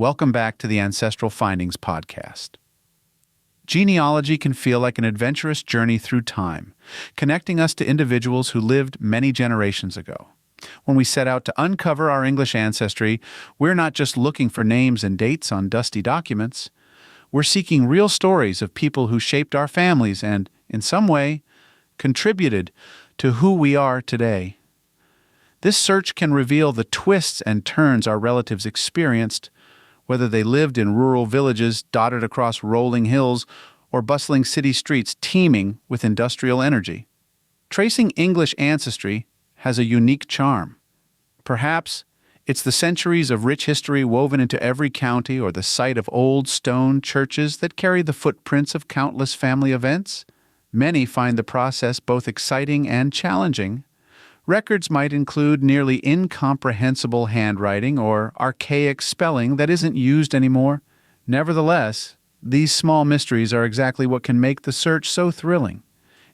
Welcome back to the Ancestral Findings podcast. Genealogy can feel like an adventurous journey through time, connecting us to individuals who lived many generations ago. When we set out to uncover our English ancestry, we're not just looking for names and dates on dusty documents. We're seeking real stories of people who shaped our families and, in some way, contributed to who we are today. This search can reveal the twists and turns our relatives experienced, whether they lived in rural villages dotted across rolling hills or bustling city streets teeming with industrial energy. Tracing English ancestry has a unique charm. Perhaps it's the centuries of rich history woven into every county or the site of old stone churches that carry the footprints of countless family events. Many find the process both exciting and challenging. Records might include nearly incomprehensible handwriting or archaic spelling that isn't used anymore. Nevertheless, these small mysteries are exactly what can make the search so thrilling.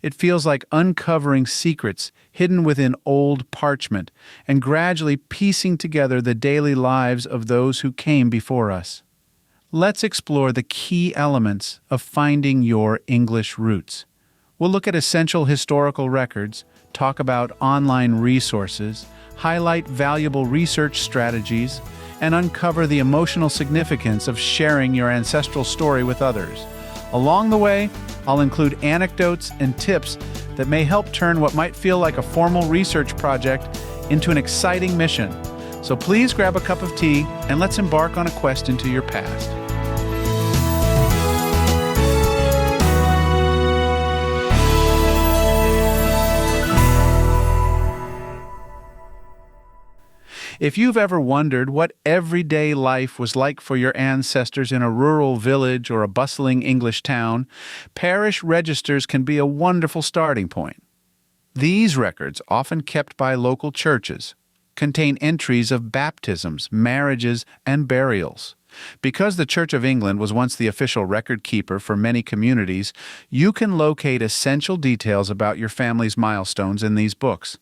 It feels like uncovering secrets hidden within old parchment and gradually piecing together the daily lives of those who came before us. Let's explore the key elements of finding your English roots. We'll look at essential historical records, talk about online resources, highlight valuable research strategies, and uncover the emotional significance of sharing your ancestral story with others. Along the way, I'll include anecdotes and tips that may help turn what might feel like a formal research project into an exciting mission. So please grab a cup of tea and let's embark on a quest into your past. If you've ever wondered what everyday life was like for your ancestors in a rural village or a bustling English town, parish registers can be a wonderful starting point. These records, often kept by local churches, contain entries of baptisms, marriages, and burials. Because the Church of England was once the official record keeper for many communities, you can locate essential details about your family's milestones in these books.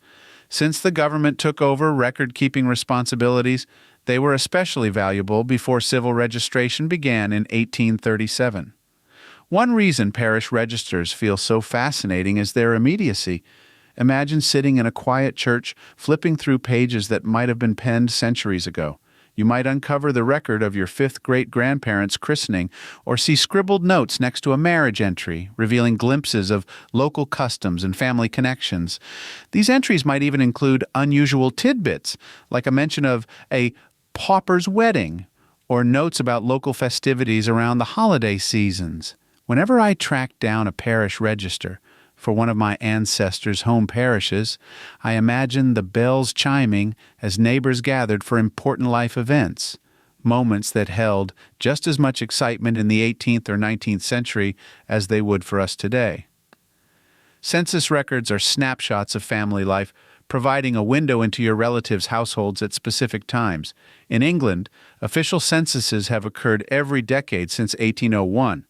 Since the government took over record-keeping responsibilities, they were especially valuable before civil registration began in 1837. One reason parish registers feel so fascinating is their immediacy. Imagine sitting in a quiet church, flipping through pages that might have been penned centuries ago. You might uncover the record of your fifth great-grandparents' christening or see scribbled notes next to a marriage entry, revealing glimpses of local customs and family connections. These entries might even include unusual tidbits, like a mention of a pauper's wedding or notes about local festivities around the holiday seasons. Whenever I track down a parish register for one of my ancestors' home parishes, I imagine the bells chiming as neighbors gathered for important life events, moments that held just as much excitement in the 18th or 19th century as they would for us today. Census records are snapshots of family life, providing a window into your relatives' households at specific times. In England, official censuses have occurred every decade since 1801.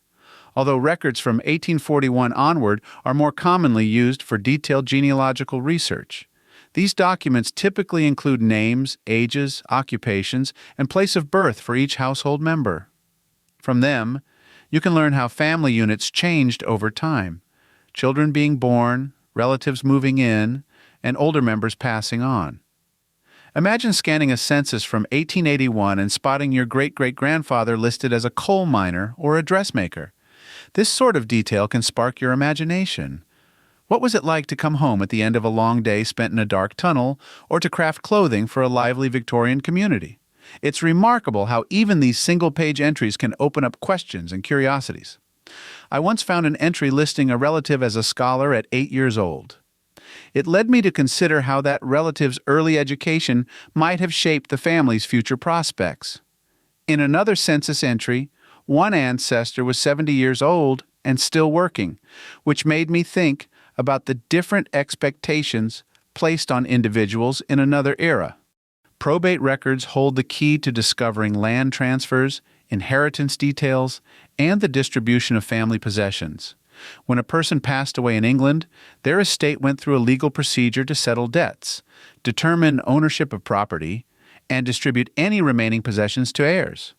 Although records from 1841 onward are more commonly used for detailed genealogical research. These documents typically include names, ages, occupations, and place of birth for each household member. From them, you can learn how family units changed over time, children being born, relatives moving in, and older members passing on. Imagine scanning a census from 1881 and spotting your great-great-grandfather listed as a coal miner or a dressmaker. This sort of detail can spark your imagination. What was it like to come home at the end of a long day spent in a dark tunnel, or to craft clothing for a lively Victorian community? It's remarkable how even these single-page entries can open up questions and curiosities. I once found an entry listing a relative as a scholar at 8 years old. It led me to consider how that relative's early education might have shaped the family's future prospects. In another census entry, one ancestor was 70 years old and still working, which made me think about the different expectations placed on individuals in another era. Probate records hold the key to discovering land transfers, inheritance details, and the distribution of family possessions. When a person passed away in England, their estate went through a legal procedure to settle debts, determine ownership of property, and distribute any remaining possessions to heirs.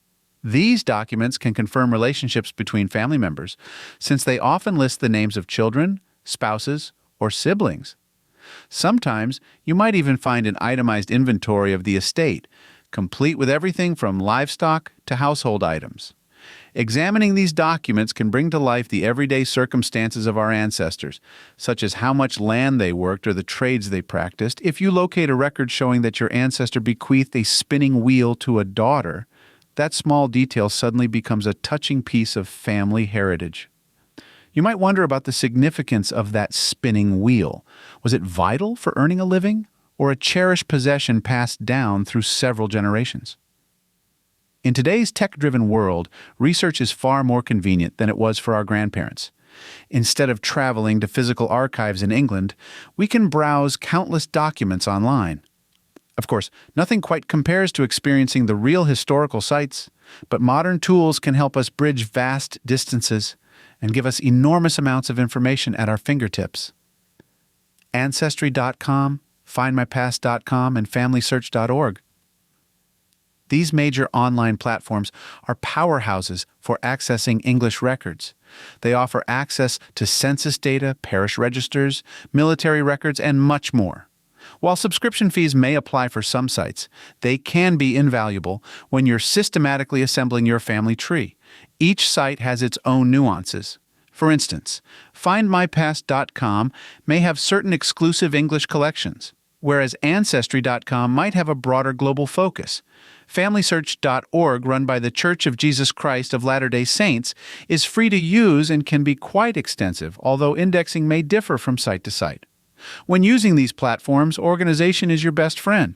These documents can confirm relationships between family members, since they often list the names of children, spouses, or siblings. Sometimes you might even find an itemized inventory of the estate, complete with everything from livestock to household items. Examining these documents can bring to life the everyday circumstances of our ancestors, such as how much land they worked or the trades they practiced. If you locate a record showing that your ancestor bequeathed a spinning wheel to a daughter, that small detail suddenly becomes a touching piece of family heritage. You might wonder about the significance of that spinning wheel. Was it vital for earning a living, or a cherished possession passed down through several generations? In today's tech-driven world, research is far more convenient than it was for our grandparents. Instead of traveling to physical archives in England, we can browse countless documents online. Of course, nothing quite compares to experiencing the real historical sites, but modern tools can help us bridge vast distances and give us enormous amounts of information at our fingertips. Ancestry.com, findmypast.com, and familysearch.org. These major online platforms are powerhouses for accessing English records. They offer access to census data, parish registers, military records, and much more. While subscription fees may apply for some sites, they can be invaluable when you're systematically assembling your family tree. Each site has its own nuances. For instance, findmypast.com may have certain exclusive English collections, whereas Ancestry.com might have a broader global focus. FamilySearch.org, run by the Church of Jesus Christ of Latter-day Saints, is free to use and can be quite extensive, although indexing may differ from site to site. When using these platforms, organization is your best friend.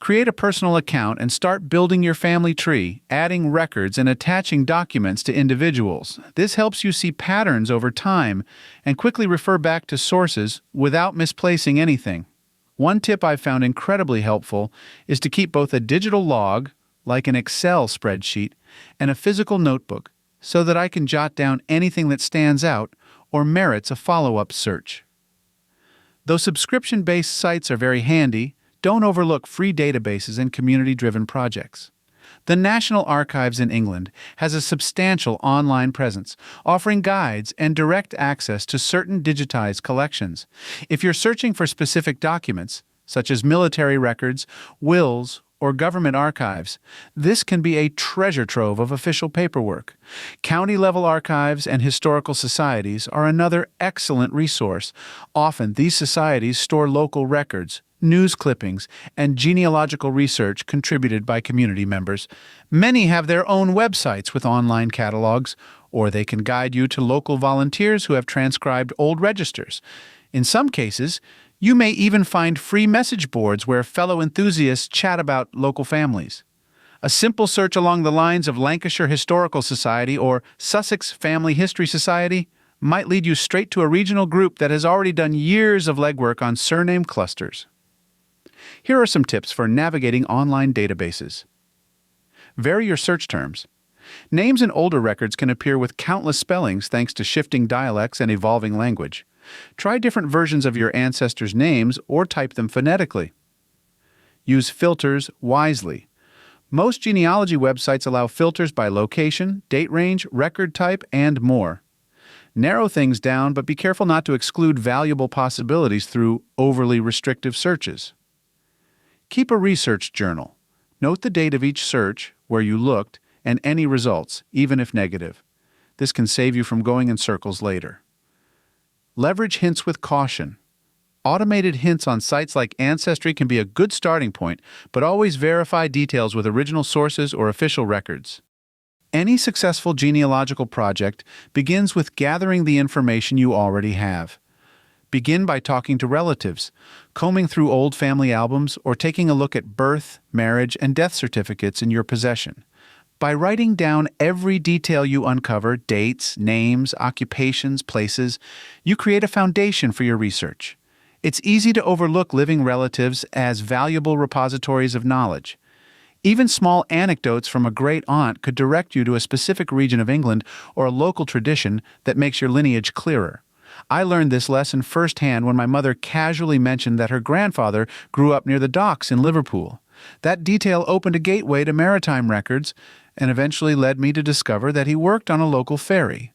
Create a personal account and start building your family tree, adding records and attaching documents to individuals. This helps you see patterns over time and quickly refer back to sources without misplacing anything. One tip I've found incredibly helpful is to keep both a digital log, like an Excel spreadsheet, and a physical notebook, so that I can jot down anything that stands out or merits a follow-up search. Though subscription-based sites are very handy, don't overlook free databases and community-driven projects. The National Archives in England has a substantial online presence, offering guides and direct access to certain digitized collections. If you're searching for specific documents, such as military records, wills, or government archives, this can be a treasure trove of official paperwork. County-level archives and historical societies are another excellent resource. Often, these societies store local records, news clippings, and genealogical research contributed by community members. Many have their own websites with online catalogs, or they can guide you to local volunteers who have transcribed old registers. In some cases, you may even find free message boards where fellow enthusiasts chat about local families. A simple search along the lines of Lancashire Historical Society or Sussex Family History Society might lead you straight to a regional group that has already done years of legwork on surname clusters. Here are some tips for navigating online databases. Vary your search terms. Names in older records can appear with countless spellings thanks to shifting dialects and evolving language. Try different versions of your ancestors' names or type them phonetically. Use filters wisely. Most genealogy websites allow filters by location, date range, record type, and more. Narrow things down, but be careful not to exclude valuable possibilities through overly restrictive searches. Keep a research journal. Note the date of each search, where you looked, and any results, even if negative. This can save you from going in circles later. Leverage hints with caution. Automated hints on sites like Ancestry can be a good starting point, but always verify details with original sources or official records. Any successful genealogical project begins with gathering the information you already have. Begin by talking to relatives, combing through old family albums, or taking a look at birth, marriage, and death certificates in your possession. By writing down every detail you uncover, dates, names, occupations, places, you create a foundation for your research. It's easy to overlook living relatives as valuable repositories of knowledge. Even small anecdotes from a great aunt could direct you to a specific region of England or a local tradition that makes your lineage clearer. I learned this lesson firsthand when my mother casually mentioned that her grandfather grew up near the docks in Liverpool. That detail opened a gateway to maritime records and eventually led me to discover that he worked on a local ferry.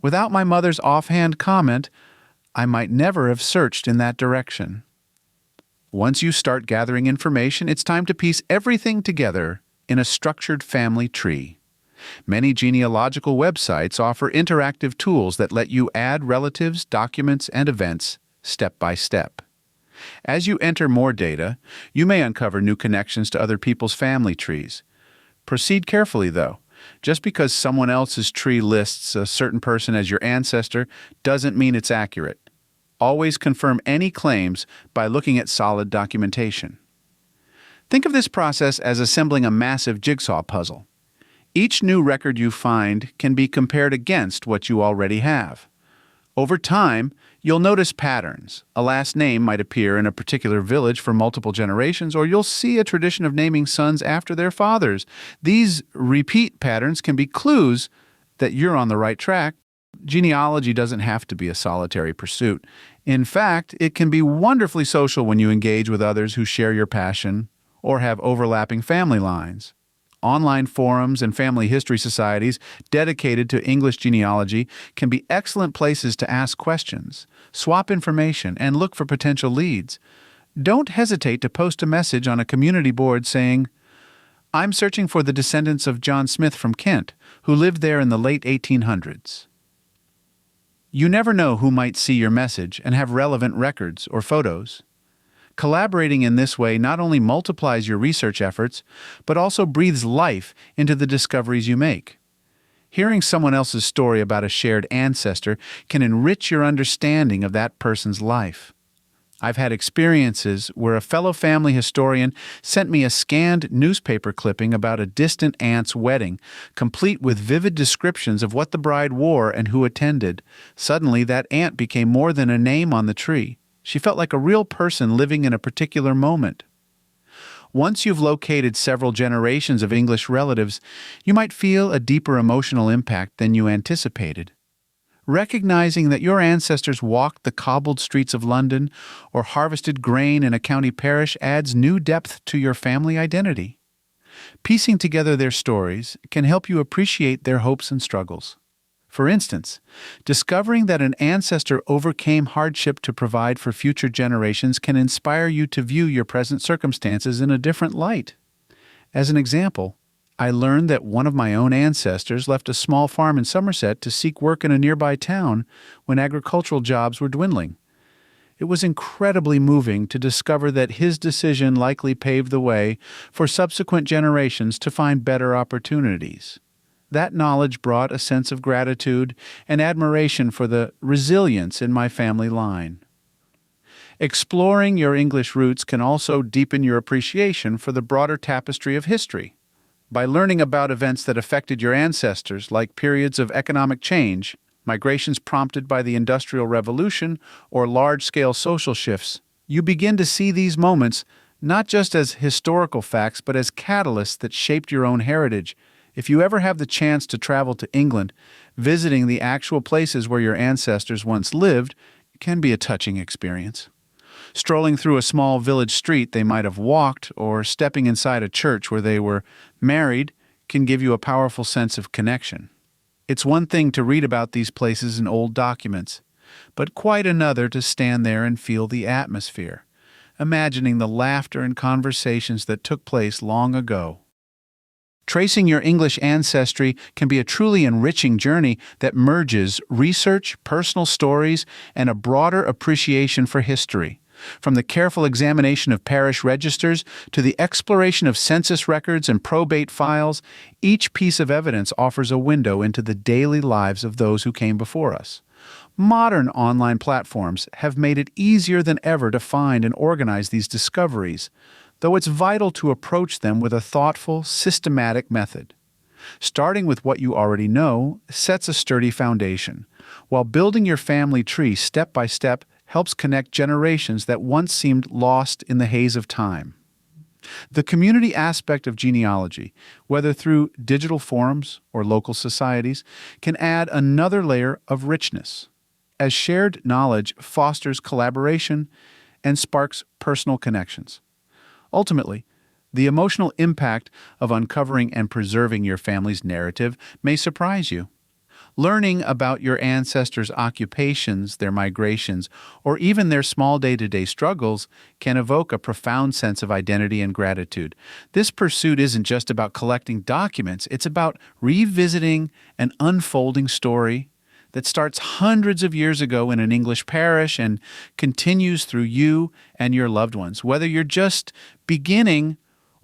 Without my mother's offhand comment, I might never have searched in that direction. Once you start gathering information, it's time to piece everything together in a structured family tree. Many genealogical websites offer interactive tools that let you add relatives, documents, and events step by step. As you enter more data, you may uncover new connections to other people's family trees. Proceed carefully, though. Just because someone else's tree lists a certain person as your ancestor doesn't mean it's accurate. Always confirm any claims by looking at solid documentation. Think of this process as assembling a massive jigsaw puzzle. Each new record you find can be compared against what you already have. Over time, you'll notice patterns. A last name might appear in a particular village for multiple generations, or you'll see a tradition of naming sons after their fathers. These repeat patterns can be clues that you're on the right track. Genealogy doesn't have to be a solitary pursuit. In fact, it can be wonderfully social when you engage with others who share your passion or have overlapping family lines. Online forums and family history societies dedicated to English genealogy can be excellent places to ask questions, swap information, and look for potential leads. Don't hesitate to post a message on a community board saying, "I'm searching for the descendants of John Smith from Kent, who lived there in the late 1800s." You never know who might see your message and have relevant records or photos. Collaborating in this way not only multiplies your research efforts, but also breathes life into the discoveries you make. Hearing someone else's story about a shared ancestor can enrich your understanding of that person's life. I've had experiences where a fellow family historian sent me a scanned newspaper clipping about a distant aunt's wedding, complete with vivid descriptions of what the bride wore and who attended. Suddenly, that aunt became more than a name on the tree. She felt like a real person living in a particular moment. Once you've located several generations of English relatives, you might feel a deeper emotional impact than you anticipated. Recognizing that your ancestors walked the cobbled streets of London or harvested grain in a county parish adds new depth to your family identity. Piecing together their stories can help you appreciate their hopes and struggles. For instance, discovering that an ancestor overcame hardship to provide for future generations can inspire you to view your present circumstances in a different light. As an example, I learned that one of my own ancestors left a small farm in Somerset to seek work in a nearby town when agricultural jobs were dwindling. It was incredibly moving to discover that his decision likely paved the way for subsequent generations to find better opportunities. That knowledge brought a sense of gratitude and admiration for the resilience in my family line. Exploring your English roots can also deepen your appreciation for the broader tapestry of history. By learning about events that affected your ancestors, like periods of economic change, migrations prompted by the Industrial Revolution, or large-scale social shifts, you begin to see these moments not just as historical facts, but as catalysts that shaped your own heritage. If you ever have the chance to travel to England, visiting the actual places where your ancestors once lived can be a touching experience. Strolling through a small village street they might have walked, or stepping inside a church where they were married, can give you a powerful sense of connection. It's one thing to read about these places in old documents, but quite another to stand there and feel the atmosphere, imagining the laughter and conversations that took place long ago. Tracing your English ancestry can be a truly enriching journey that merges research, personal stories, and a broader appreciation for history. From the careful examination of parish registers to the exploration of census records and probate files, each piece of evidence offers a window into the daily lives of those who came before us. Modern online platforms have made it easier than ever to find and organize these discoveries, though it's vital to approach them with a thoughtful, systematic method. Starting with what you already know sets a sturdy foundation, while building your family tree step by step helps connect generations that once seemed lost in the haze of time. The community aspect of genealogy, whether through digital forums or local societies, can add another layer of richness, as shared knowledge fosters collaboration and sparks personal connections. Ultimately, The emotional impact of uncovering and preserving your family's narrative may surprise you. Learning about your ancestors' occupations, their migrations, or even their small day-to-day struggles can evoke a profound sense of identity and gratitude. This pursuit isn't just about collecting documents, it's about revisiting an unfolding story that starts hundreds of years ago in an English parish and continues through you and your loved ones. Whether you're just beginning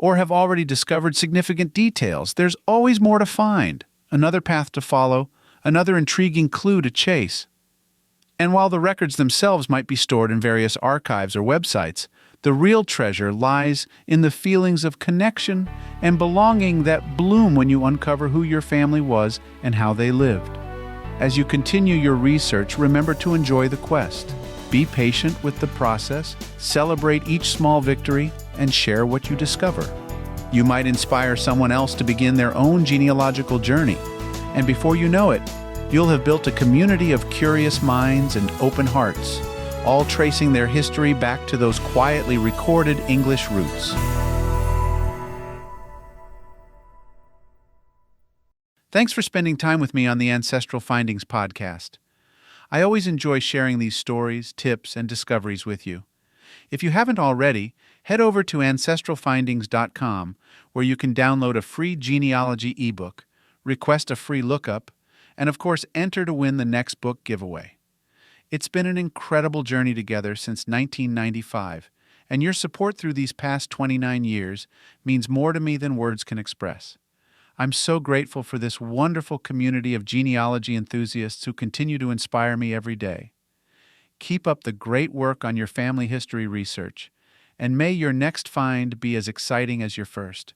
or have already discovered significant details, there's always more to find, another path to follow, another intriguing clue to chase. And while the records themselves might be stored in various archives or websites, the real treasure lies in the feelings of connection and belonging that bloom when you uncover who your family was and how they lived. As you continue your research, remember to enjoy the quest. Be patient with the process, celebrate each small victory, and share what you discover. You might inspire someone else to begin their own genealogical journey. And before you know it, you'll have built a community of curious minds and open hearts, all tracing their history back to those quietly recorded English roots. Thanks for spending time with me on the Ancestral Findings podcast. I always enjoy sharing these stories, tips, and discoveries with you. If you haven't already, head over to ancestralfindings.com, where you can download a free genealogy ebook, request a free lookup, and of course enter to win the next book giveaway. It's been an incredible journey together since 1995, and your support through these past 29 years means more to me than words can express. I'm so grateful for this wonderful community of genealogy enthusiasts who continue to inspire me every day. Keep up the great work on your family history research, and may your next find be as exciting as your first.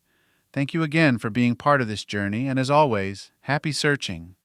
Thank you again for being part of this journey, and as always, happy searching.